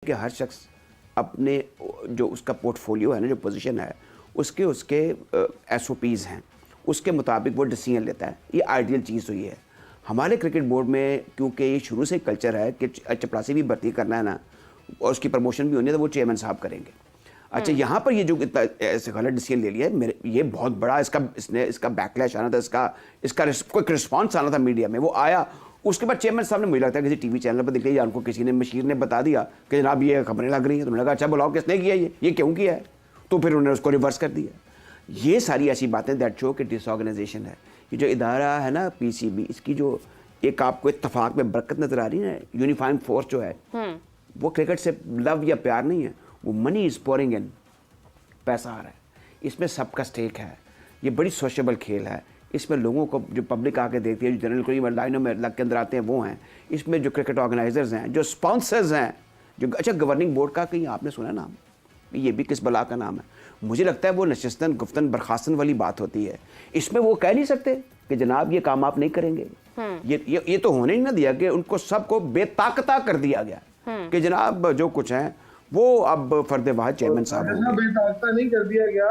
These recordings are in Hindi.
कि हर शख्स अपने जो उसका पोर्टफोलियो है ना, जो पोजीशन है, उसके SOPs हैं, उसके मुताबिक वो डिसीजन लेता है। ये आइडियल चीज़ हुई है। हमारे क्रिकेट बोर्ड में क्योंकि ये शुरू से कल्चर है कि चपरासी भी भर्ती करना है ना, और उसकी प्रमोशन भी होनी है तो वो चेयरमैन साहब करेंगे। अच्छा, यहाँ पर ये जो इतना ऐसे गलत डिसीजन ले लिया है, मेरे ये बहुत बड़ा इसका बैकलैश आना था, इसका कोई रिस्पॉन्स आना था मीडिया में, वो आया। उसके बाद चेयरमैन साहब ने, मुझे लगता है किसी टीवी चैनल पर दिखाई, या उनको किसी ने मशीर ने बता दिया कि जनाब ये खबरें लग रही हैं, तो मैंने कहा अच्छा बुलाओ किसने किया ये क्यों किया है, तो फिर उन्होंने उसको रिवर्स कर दिया। ये सारी ऐसी बातें दैट शो कि डिसऑर्गेनाइजेशन है। ये जो इदारा है ना PCB, इसकी जो एक आपको इत्तफाक में बरकत नजर आ रही है, यूनिफाइंग फोर्स जो है, वो क्रिकेट से लव या प्यार नहीं है, वो मनी इज पोरिंग इन, पैसा आ रहा है, इसमें सबका स्टेक है। ये बड़ी सोशेबल खेल है, इसमें लोगों को जो पब्लिक आके देखती है, जो जनरल को लाइनों में लग के अंदर आते हैं वो हैं, इसमें जो क्रिकेट ऑर्गेनाइजर्स हैं, जो स्पॉन्सर्स हैं, जो अच्छा गवर्निंग बोर्ड का कहीं आपने सुना नाम, ये भी किस बला का नाम है। मुझे लगता है वो नशिस्तन गुफ्तन बर्खास्तन वाली बात होती है। इसमें वो कह नहीं सकते कि जनाब ये काम आप नहीं करेंगे। ये तो होने ही ना दिया कि उनको सबको बेताकता कर दिया गया कि जनाब जो कुछ है वो अब फर्द वाहिद चेयरमैन साहब होंगे। बेताकता नहीं कर दिया गया,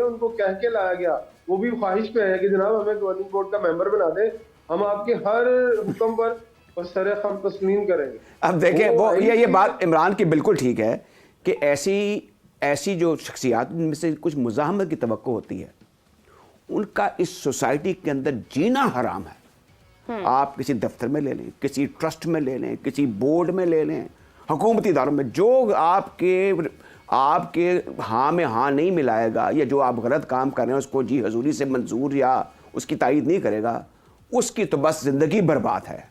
उनको कह के लाया गया। वो भी ख्वाहिश पे है कि जनाब हमें गवर्निंग बोर्ड का मेंबर बना दे, हम आपके हर हुक्म पर सरे-खम तस्लीम करेंगे। अब देखें वो ये बात इमरान की बिल्कुल ठीक है कि ऐसी जो शख्सियात में से कुछ मुज़ाहमत की तवक्को होती है, उनका इस सोसाइटी के अंदर जीना हराम है। आप किसी दफ्तर में ले लें, किसी ट्रस्ट में ले लें, किसी बोर्ड में ले लें, हुकूमती इदारों में, जो आपके हाँ में हाँ नहीं मिलाएगा, या जो आप गलत काम कर रहे हैं उसको जी हजूरी से मंजूर या उसकी तायीद नहीं करेगा, उसकी तो बस ज़िंदगी बर्बाद है।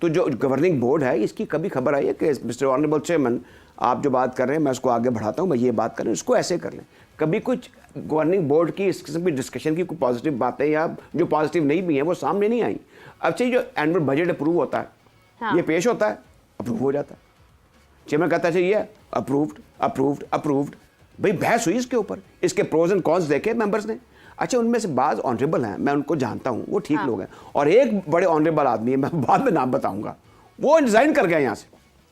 तो जो गवर्निंग बोर्ड है, इसकी कभी खबर आई है कि मिस्टर ऑनरेबल चेयरमैन आप जो बात कर रहे हैं मैं उसको आगे बढ़ाता हूँ, मैं ये बात कर रहा हूँ, इसको ऐसे कर लें। कभी कुछ गवर्निंग बोर्ड की इस किस्म की डिस्कशन की कोई पॉजिटिव बातें या जो पॉजिटिव नहीं भी हैं वो सामने नहीं आई। अब चाहिए जो एनुअल बजट अप्रूव होता है, हाँ। ये पेश होता है, अप्रूव हो जाता है, चेयरमैन कहता है ये अप्रूव्ड अप्रूव्ड अप्रूव्ड। भाई बहस हुई इसके ऊपर, इसके प्रोज एंड कॉन्स देखे मेंबर्स ने। अच्छा, उनमें से बाज़ ऑनरेबल हैं, मैं उनको जानता हूँ, वो ठीक लोग हैं, और एक बड़े ऑनरेबल आदमी है, मैं बाद में नाम बताऊंगा, वो रिजाइन कर गया यहाँ से।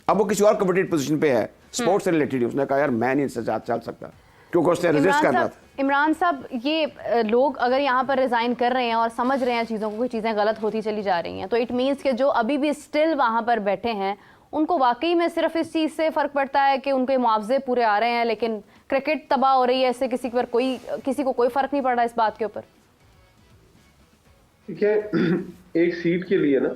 अब वो किसी और कॉम्पिटेटिव पोजीशन पे है, स्पोर्ट्स से रिलेटेड। उसने कहा यार मैं नहीं इससे चल सकता, क्योंकि उसने रेजिस्ट कर रहा था। इमरान साहब, ये लोग अगर यहाँ पर रिजाइन कर रहे हैं और समझ रहे हैं चीज़ों को, कोई चीज़ें गलत होती चली जा रही हैं, तो इट मीन्स कि जो अभी भी स्टिल वहाँ पर बैठे हैं उनको वाकई में सिर्फ इस चीज़ से फ़र्क पड़ता है कि उनके मुआवजे पूरे आ रहे हैं, लेकिन क्रिकेट तबाह हो रही है, इससे किसी को कोई फ़र्क नहीं पड़ रहा इस बात के ऊपर। ठीक है, एक सीट के लिए ना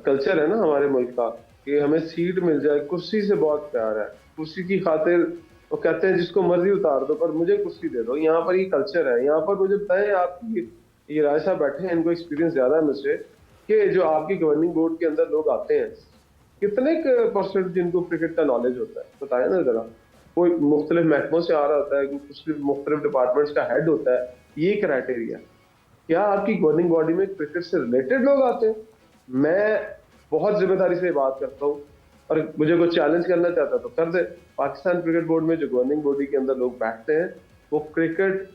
कल्चर है ना हमारे मुल्क का कि हमें सीट मिल जाए, कुर्सी से बहुत प्यार है, कुर्सी की खातिर वो कहते हैं जिसको मर्जी उतार दो पर मुझे कुर्सी दे दो। यहाँ पर ये कल्चर है। यहाँ पर मुझे बताएं, आपकी ये राय साहब बैठे हैं, इनको एक्सपीरियंस ज्यादा है मुझसे, कि जो आपकी गवर्निंग बोर्ड के अंदर लोग आते हैं, कितने परसेंट जिनको क्रिकेट का नॉलेज होता है, बताया ना जरा। कोई मुख्तलिफ महकमों से आ रहा होता है, कुछ मुख्तलिफ डिपार्टमेंट्स का हेड होता है, ये क्राइटेरिया। क्या आपकी गवर्निंग बॉडी में क्रिकेट से रिलेटेड लोग आते हैं? मैं बहुत जिम्मेदारी से बात करता हूँ, और मुझे कोई चैलेंज करना चाहता तो कर दे। पाकिस्तान क्रिकेट बोर्ड में जो गवर्निंग बॉडी के अंदर लोग बैठते हैं, वो क्रिकेट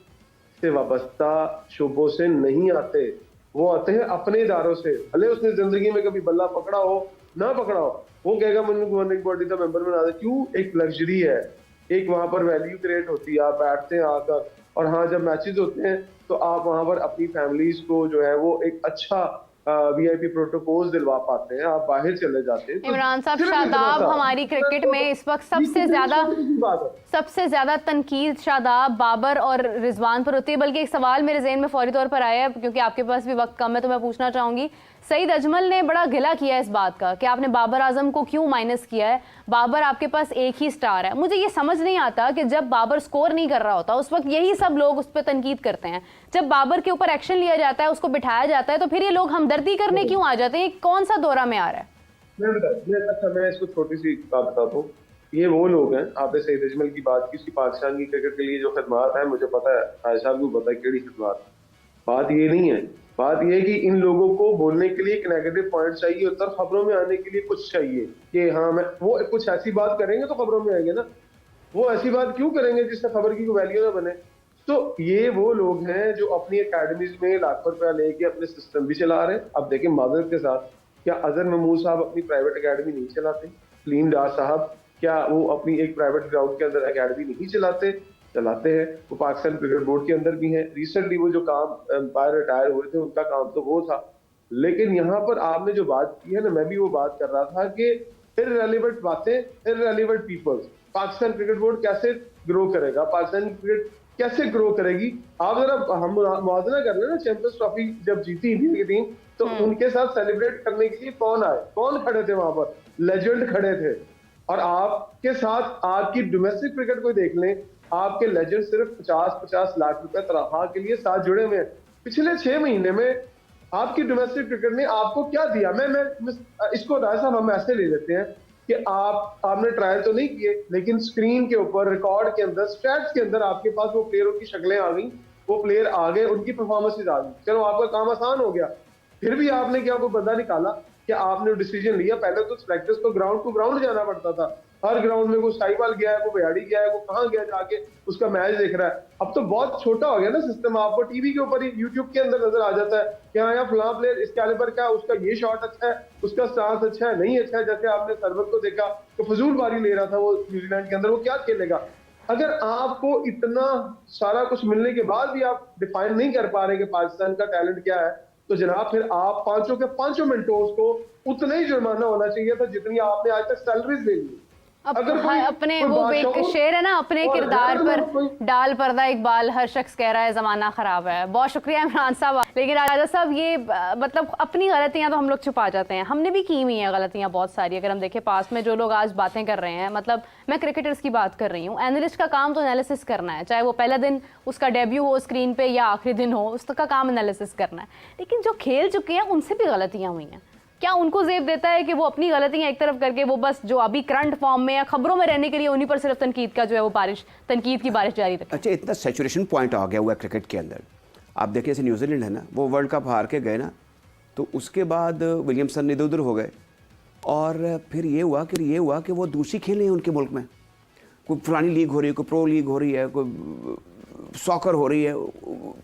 से वाबस्ता शोबों से नहीं आते, वो आते हैं अपने इदारों से। भले उसने जिंदगी में कभी बल्ला पकड़ा हो ना पकड़ा हो, वो कहेगा मुझे गवर्निंग बॉडी का मेंबर बना दे। क्यों? एक लग्जरी है, एक वहां पर वैल्यू क्रिएट होती है, आप बैठते हैं आकर, और हाँ जब मैचेस होते हैं तो आप वहां पर अपनी फैमिलीज को जो है वो एक अच्छा VIP प्रोटोकॉल दिलवा पाते हैं, आप बाहर चले जाते हैं। इमरान साहब, शादाब हमारी क्रिकेट में इस वक्त सबसे ज्यादा तनकीद शादाब, बाबर और रिजवान पर होती है। बल्कि एक सवाल मेरे ज़हन में फौरी तौर पर आया है, क्योंकि आपके पास भी वक्त कम है, तो मैं पूछना चाहूंगी। सईद अजमल ने बड़ा गिला किया इस बात का कि आपने बाबर आजम को क्यों माइनस किया है, बाबर आपके पास एक ही स्टार है। मुझे ये समझ नहीं आता कि जब बाबर स्कोर नहीं कर रहा होता उस वक्त यही सब लोग उस पर तनकीद करते हैं, जब बाबर के ऊपर एक्शन लिया जाता है, उसको बिठाया जाता है, तो फिर ये लोग हमदर्दी करने क्यों आ जाते हैं? कौन सा दौरा में आ रहा है? मैं इसको छोटी सी बात बताता हूँ। ये वो लोग हैं, आपने सईद अजमल की बात की, पाकिस्तान की क्रिकेट के लिए जो खिदमात है, मुझे पता है, राय साहब को पता है केड़ी खिदमात। बात ये नहीं है, बात ये है कि इन लोगों को बोलने के लिए एक नेगेटिव पॉइंट चाहिए होता है, खबरों में आने के लिए कुछ चाहिए कि हाँ मैं वो कुछ ऐसी बात करेंगे तो खबरों में आएंगे ना। वो ऐसी बात क्यों करेंगे जिससे खबर की कोई वैल्यू ना बने? तो ये वो लोग हैं जो अपनी अकेडमीज में लाखों रुपया लेके अपने सिस्टम भी चला रहे हैं। अब देखें माजरत के साथ, क्या अजहर महमूद साहब अपनी प्राइवेट अकेडमी नहीं चलाते? सलीम डार साहब क्या वो अपनी एक प्राइवेट ग्राउंड के अंदर एकेडमी नहीं चलाते हैं। वो पाकिस्तान क्रिकेट बोर्ड के अंदर भी हैं। रिसेंटली वो जो काम एम्पायर रिटायर हुए थे उनका काम तो वो था। लेकिन यहाँ पर आपने जो बात की है ना, मैं भी वो बात कर रहा था कि इररेलेवेंट बातें, irrelevant peoples. Pakistan cricket board कैसे ग्रो करेगा, पाकिस्तान क्रिकेट कैसे ग्रो करेगी? आप जरा हम मुआवजा कर लें ना, चैंपियंस ट्रॉफी जब जीती इंडिया की टीम तो उनके साथ सेलिब्रेट करने के लिए कौन आए, कौन खड़े थे वहां पर? लेजेंड खड़े थे। और आपके साथ आपकी डोमेस्टिक क्रिकेट को देख लें, आपके लेजेंड सिर्फ 50-50 लाख रुपए तनख्वाह के लिए साथ जुड़े हुए हैं। पिछले 6 महीने में आपकी डोमेस्टिक क्रिकेट ने आपको क्या दिया? मैं इसको राय साहब हम ऐसे ले लेते हैं कि आपने ट्रायल तो नहीं किए, लेकिन स्क्रीन के ऊपर, रिकॉर्ड के अंदर, स्टैट्स के अंदर आपके पास वो प्लेयरों की शक्लें आ गई, वो प्लेयर आ गए, उनकी परफॉर्मेंसेज आ गई। चलो आपका काम आसान हो गया। फिर भी आपने क्या कोई बंदा निकाला कि आपने डिसीजन लिया? पहले तो प्रैक्टिस को ग्राउंड टू ग्राउंड जाना पड़ता था। हर ग्राउंड में कोई साहिवाल गया है, कोई बयाड़ी गया है, कोई कहाँ गया जाके उसका मैच देख रहा है। अब तो बहुत छोटा हो गया ना सिस्टम, आपको टीवी के ऊपर ही, यूट्यूब के अंदर नजर आ जाता है कि हाँ यार फलां प्लेयर इस कैलिबर का, उसका ये शॉट अच्छा है, उसका स्टांस अच्छा है, नहीं अच्छा है। जैसे आपने सरवत को देखा तो फजूल बारी ले रहा था वो न्यूजीलैंड के अंदर, वो क्या खेलेगा? अगर आपको इतना सारा कुछ मिलने के बाद भी आप डिफाइन नहीं कर पा रहे कि पाकिस्तान का टैलेंट क्या है, तो जनाब फिर आप पांचों के पांचों मिनटों को उतना ही जुर्माना होना चाहिए था जितनी आपने आज तक सैलरीज ले ली। अपने वो एक शेर है ना, अपने किरदार पर डाल पर्दा इकबाल, हर शख्स कह रहा है जमाना खराब है। बहुत शुक्रिया इमरान साहब। लेकिन राजा साहब ये मतलब अपनी गलतियां तो हम लोग छुपा जाते हैं, हमने भी की हुई हैं गलतियां बहुत सारी। अगर हम देखें पास में जो लोग आज बातें कर रहे हैं, मतलब मैं क्रिकेटर्स की बात कर रही हूँ, एनालिस्ट का काम तो एनालिसिस करना है, चाहे वो पहला दिन उसका डेब्यू हो स्क्रीन पे या आखिरी दिन हो, उसका काम एनालिसिस करना है। लेकिन जो खेल चुके हैं उनसे भी गलतियां हुई हैं, क्या उनको जेब देता है कि वो अपनी गलतियां एक तरफ करके वो बस जो अभी करंट फॉर्म में या खबरों में रहने के लिए उन्हीं पर सिर्फ तनकीद का जो है वो तनकीद की बारिश जारी रखे? अच्छा, इतना सैचुरेशन पॉइंट आ गया हुआ है क्रिकेट के अंदर। आप देखिए जैसे न्यूजीलैंड है ना, वो वर्ल्ड कप हार के गए ना, तो उसके बाद विलियमसन इधर उधर हो गए और फिर ये हुआ कि वो दूसरी खेलें उनके मुल्क में, कोई फलानी लीग हो रही है, कोई प्रो लीग हो रही है, कोई सॉकर हो रही है,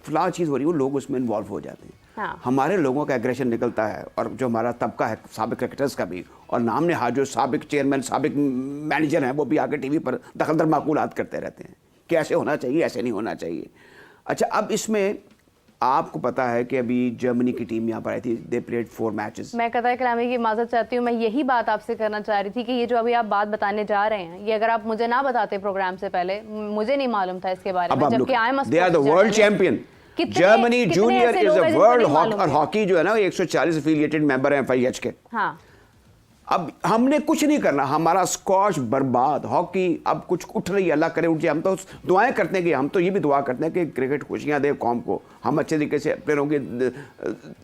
फलां चीज़ हो रही है, वो लोग उसमें इन्वॉल्व हो जाते हैं। हाँ। हमारे लोगों का एग्रेशन निकलता है, और जो हमारा तबका है साबिक क्रिकेटर्स का भी, और नाम ने जो साबिक चेयरमैन, साबिक मैनेजर हैं, वो भी आके टीवी पर दखलदर माकूलात करते रहते हैं कि ऐसे होना चाहिए, ऐसे नहीं होना चाहिए। अच्छा, अब इसमें आपको पता है कि अभी जर्मनी की टीम यहाँ पर आई थी, दे प्लेड 4 मैचेस। मैं कतई कलामी की इजाज़त चाहती हूँ। मैं यही बात आपसे करना चाह रही थी कि ये जो अभी आप बात बताने जा रहे हैं, ये अगर आप मुझे ना बताते प्रोग्राम से पहले, मुझे नहीं मालूम था इसके बारे में, जबकि I am they are the world champion. Germany junior is a world और हॉकी जो है ना 140 एफिलिएटेड मेंबर है FIH के। हाँ। अब हमने कुछ नहीं करना, हमारा स्कॉश बर्बाद, हॉकी अब कुछ उठ रही है, अल्लाह करे उठ जाए। हम तो दुआएं करते हैं कि हम तो ये भी दुआ करते हैं कि क्रिकेट खुशियां दे कौम को, हम अच्छे तरीके से प्लेयरों की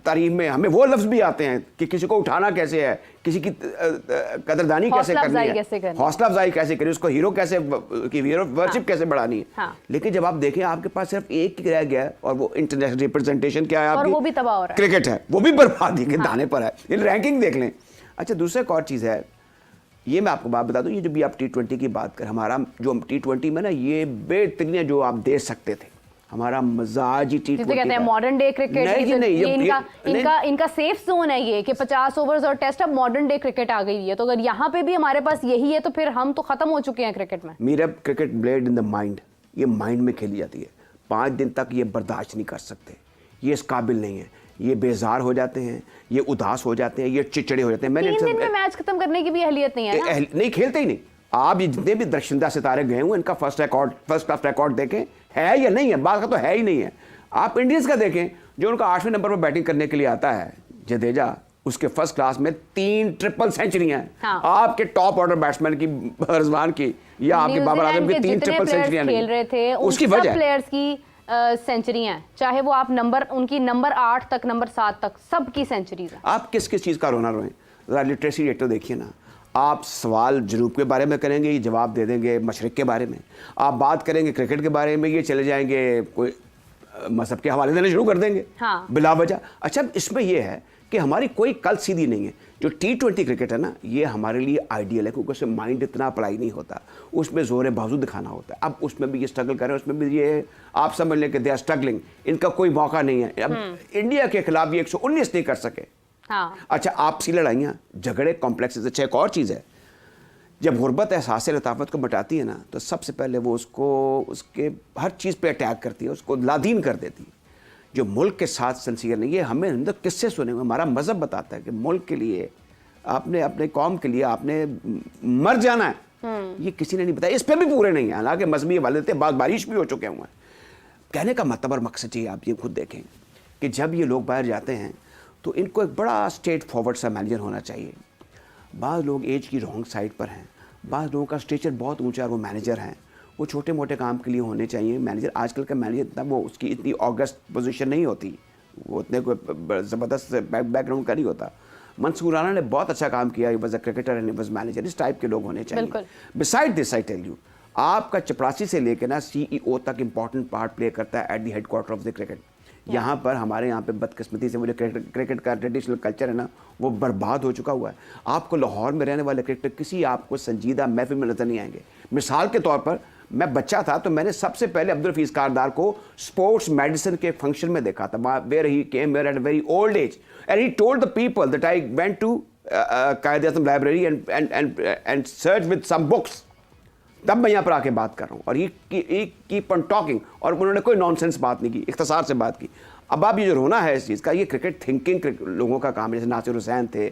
तारीफ में हमें वो लफ्ज़ भी आते हैं कि किसी को उठाना कैसे है, किसी की कदरदानी कैसे करनी है, हौसला अफजाई कैसे करनी, उसको हीरो कैसे की वर्शिप कैसे बढ़ानी है। हाँ। लेकिन जब आप देखें आपके पास सिर्फ एक ही रह गया और वो इंटरनेशनल रिप्रेजेंटेशन क्या है आपकी, वो भी तबाह हो रहा है, क्रिकेट है, वो भी बर्बादी के दाने पर है। इन रैंकिंग देख लें। अच्छा, दूसरा एक और चीज़ है, ये मैं आपको बात बता दूं, ये जो भी आप T20 की बात कर, हमारा जो T20 में ना ये बेहतरीन है जो आप दे सकते थे, हमारा मजाज ही T20 कहते हैं मॉडर्न डे क्रिकेट। नहीं, इनका सेफ जोन है ये कि 50 ओवर्स और टेस्ट, अब मॉडर्न डे क्रिकेट आ गई है। तो अगर यहाँ पे भी हमारे पास यही है तो फिर हम तो खत्म हो चुके हैं क्रिकेट में। मेरा cricket blade in the mind, ये माइंड में खेली जाती है। 5 दिन तक ये बर्दाश्त नहीं कर सकते, ये इस काबिल नहीं है, ये बेजार हो जाते हैं, ये उदास हो जाते हैं, ये चिड़चिड़े हो जाते हैं। 3 दिन में मैच खत्म करने की भी अहलियत नहीं है ना? नहीं, खेलते ही नहीं। आप ये जितने भी दर्शनदा सितारे गए हुए, इनका फर्स्ट क्लास रिकॉर्ड देखें, है या नहीं है, बात का तो है ही नहीं है। आप इंडियंस का देखें, जो उनका 8वें नंबर पर बैटिंग करने के लिए आता है जडेजा, उसके फर्स्ट क्लास में 3 ट्रिपल सेंचुरियां हैं। हाँ। आपके टॉप ऑर्डर बैट्समैन की, रिजवान की या आपके बाबर आजम की 3 ट्रिपल सेंचुरियां खेल रहे थे, उसकी वजह प्लेयर्स की सेंचुरी हैं, चाहे वो आप उनकी नंबर 8 तक, नंबर 7 तक, सबकी सेंचुरीज हैं। आप किस किस चीज़ का रोना रोएं? ज़रा लिटरेसी रेट तो देखिए ना। आप सवाल जनूब के बारे में करेंगे, ये जवाब दे देंगे मशरिक के बारे में। आप बात करेंगे क्रिकेट के बारे में, ये चले जाएंगे कोई मजहब के हवाले देने शुरू कर देंगे। हाँ। बिला वजह। अच्छा, इसमें यह है कि हमारी कोई कल सीधी नहीं है। जो T20 क्रिकेट है ना, ये हमारे लिए आइडियल है क्योंकि उसमें माइंड इतना अप्लाई नहीं होता, उसमें जोर बाजू दिखाना होता है। अब उसमें भी ये स्ट्रगल कर रहे हैं, उसमें भी ये आप समझ लें कि दे आर स्ट्रगलिंग, इनका कोई मौका नहीं है। अब इंडिया के खिलाफ ये 119 नहीं कर सके। हाँ। अच्छा, आपसी लड़ाइयाँ, झगड़े, कॉम्प्लेक्सेस। अच्छा, एक और चीज़ है, जब गुर्बत एहसास लताफत को मिटाती है ना, तो सबसे पहले वो उसको उसके हर चीज़ पे अटैक करती है, उसको लादीन कर देती है। जो मुल्क के साथ सिंसियर नहीं, ये हमें अंदर किससे सुने हुए, हमारा मज़हब बताता है कि मुल्क के लिए आपने, अपने कौम के लिए आपने मर जाना है। ये किसी ने नहीं बताया, इस पर भी पूरे नहीं है। हालांकि मजहबी वाले थे, बाद बारिश भी हो चुके हुए हैं। कहने का मतलब और मकसद ये, आप ये खुद देखें कि जब ये लोग बाहर जाते हैं तो इनको एक बड़ा स्ट्रेट फॉरवर्ड सा मैनेजर होना चाहिए। बाद लोग एज की रॉन्ग साइड पर हैं, बाद लोगों का स्टेचर बहुत ऊंचा है, वो मैनेजर हैं। वो छोटे मोटे काम के लिए होने चाहिए मैनेजर। आजकल का मैनेजर इतना, वो उसकी इतनी ऑगस्ट पोजीशन नहीं होती, वो इतने कोई ज़बरदस्त बैकग्राउंड का नहीं होता। मंसूर राना ने बहुत अच्छा काम किया, he was a cricketer and was manager. इस टाइप के लोग होने चाहिए। Beside this I tell you, आपका चपरासी से लेकर ना CEO तक इंपॉर्टेंट पार्ट प्ले करता है at the headquarter of the cricket. यहाँ पर हमारे यहाँ पे बदकिस्मती से वो जो क्रिकेट का ट्रेडिशनल कल्चर है ना, वो बर्बाद हो चुका हुआ है। आपको लाहौर में रहने वाले क्रिकेटर किसी आपको संजीदा महफिल में नजर नहीं आएंगे। मिसाल के तौर पर, मैं बच्चा था तो मैंने सबसे पहले अब्दुल हफीज़ कारदार को स्पोर्ट्स मेडिसिन के फंक्शन में देखा था, where he came where at very old age and he told the people that I went to Quaid-e-Azam library and search with some books. तब मैं यहाँ पर आके बात कर रहा हूँ और ये कीप ऑन टॉकिंग, और उन्होंने कोई नॉनसेंस बात नहीं की, इख्तिसार से बात की। अब आप ये जो रोना है इस चीज़ का, ये क्रिकेट थिंकिंग लोगों का काम है। जैसे नासिर हुसैन थे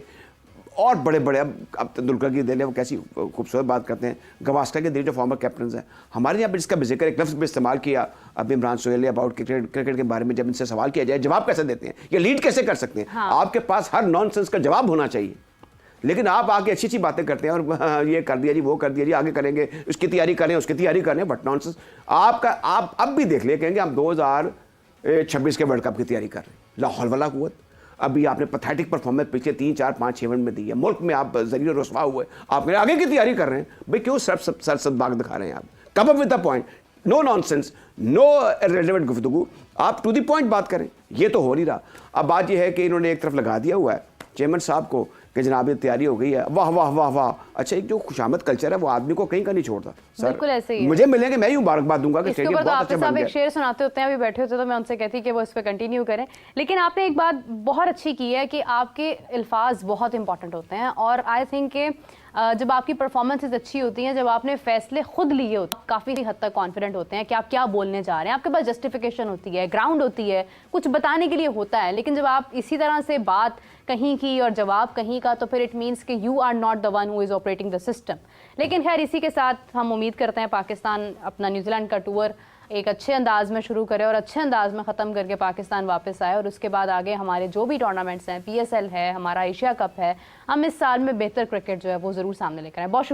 और बड़े बड़े, अब दुलकर की दिल है, वो कैसी खूबसूरत बात करते हैं। गवास्कर के दिल जो फॉर्मर कैप्टन हैं, हमारे यहाँ पर इसका जिक्र एक लफ्ज़ भी इस्तेमाल किया अब इमरान सोहेल ने अबाउट क्रिकेट के बारे में। जब इनसे सवाल किया जाए जवाब कैसे देते हैं, ये लीड कैसे कर सकते हैं, आपके पास हर नॉनसेंस का जवाब होना चाहिए। लेकिन आप आके अच्छी अच्छी बातें करते हैं और ये कर दिया जी, वो कर दिया जी, आगे करेंगे, उसकी तैयारी करें, उसकी तैयारी करें, बट नॉनसेंस। आप अब भी देख ले, कहेंगे हम 2026 के वर्ल्ड कप की तैयारी कर रहे हैं, लाहौल वाला कुव्वत। अभी आपने पैथेटिक परफॉर्मेंस पिछले 3, 4, 5, 6 मिनट में दी है, मुल्क में आप जरिए रुसवा हुए, आप आगे की तैयारी कर रहे हैं। भाई क्यों सर बाग दिखा रहे हैं आप? Come up with the point, no nonsense, no irrelevant गुफ्तगू, आप टू द पॉइंट बात करें। ये तो हो नहीं रहा। अब बात यह है कि इन्होंने एक तरफ लगा दिया हुआ है चेयरमैन साहब को कि जनाब ये तैयारी हो गई है, वाह वाह वाह वाह। अच्छा, एक जो खुशामद कल्चर है वो आदमी को कहीं का नहीं छोड़ता। बिल्कुल ऐसे ही मुझे मिलेंगे, मैं ही मुबारकबाद दूंगा कि इसके ऊपर तो आप साहब एक शेर सुनाते होते हैं, अभी बैठे होते तो मैं उनसे कहती कि वो इस पर कंटिन्यू करें। लेकिन आपने एक बात बहुत अच्छी की है कि आपके अल्फाज बहुत इंपॉर्टेंट होते हैं, और आई थिंक कि जब आपकी परफॉर्मेंसेज अच्छी होती हैं, जब आपने फैसले खुद लिए होते हैं, काफ़ी हद तक कॉन्फिडेंट होते हैं कि आप क्या बोलने जा रहे हैं, आपके पास जस्टिफिकेशन होती है, ग्राउंड होती है, कुछ बताने के लिए होता है। लेकिन जब आप इसी तरह से बात कहीं की और जवाब कहीं का, तो फिर इट मीन्स कि you are not the one who is operating the system. लेकिन खैर, इसी के साथ हम उम्मीद करते हैं पाकिस्तान अपना न्यूजीलैंड का टूर एक अच्छे अंदाज में शुरू करे और अच्छे अंदाज में ख़त्म करके पाकिस्तान वापस आए, और उसके बाद आगे हमारे जो भी टूर्नामेंट्स हैं, PSL है, हमारा एशिया कप है, हम इस साल में बेहतर क्रिकेट जो है वो ज़रूर सामने लेकर आए। बहुत शुक्रिया।